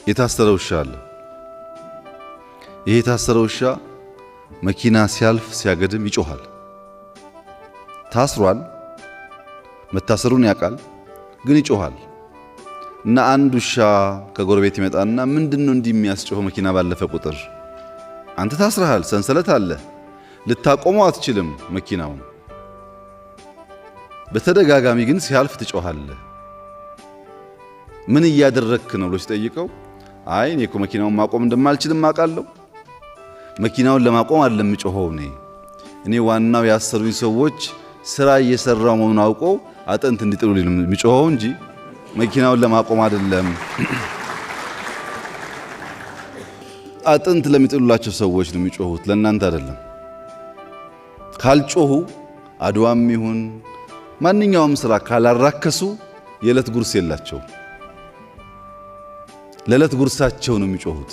የታሰረ ውሻ አለ። ይሄ የታሰረ ውሻ መኪና ሲያልፍ ሲያገድም ይጮሃል። ታስሯል፣ መታሰሩን ያውቃል፣ ግን ይጮሃል። እና አንድ ውሻ ከጎረቤት ይመጣና ምንድነው እንዲህ የሚያስጮኸው? መኪና ባለፈ ቁጥር አንተ ታስረሃል፣ ሰንሰለት አለ፣ ልታቆመው አትችልም መኪናውን። በተደጋጋሚ ግን ሲያልፍ ትጮሃለህ። ምን እያደረክ ነው ብሎ ሲጠይቀው አይ እኔ እኮ መኪናውን ማቆም እንደማልችልም አውቃለሁ። መኪናውን ለማቆም አይደለም የምጮኸው እኔ ዋናው ያሰሩኝ ሰዎች ስራ እየሰራው መሆኑን አውቀው አጥንት እንዲጥሉልኝ ነው የምጮኸው እንጂ መኪናውን ለማቆም አይደለም። አጥንት ለሚጥሉላቸው ሰዎች ነው የሚጮሁት፣ ለእናንተ አይደለም። ካልጮሁ አድዋም ይሁን ማንኛውም ስራ ካላራከሱ የዕለት ጉርስ የላቸው። ለዕለት ጉርሳቸው ነው የሚጮሁት።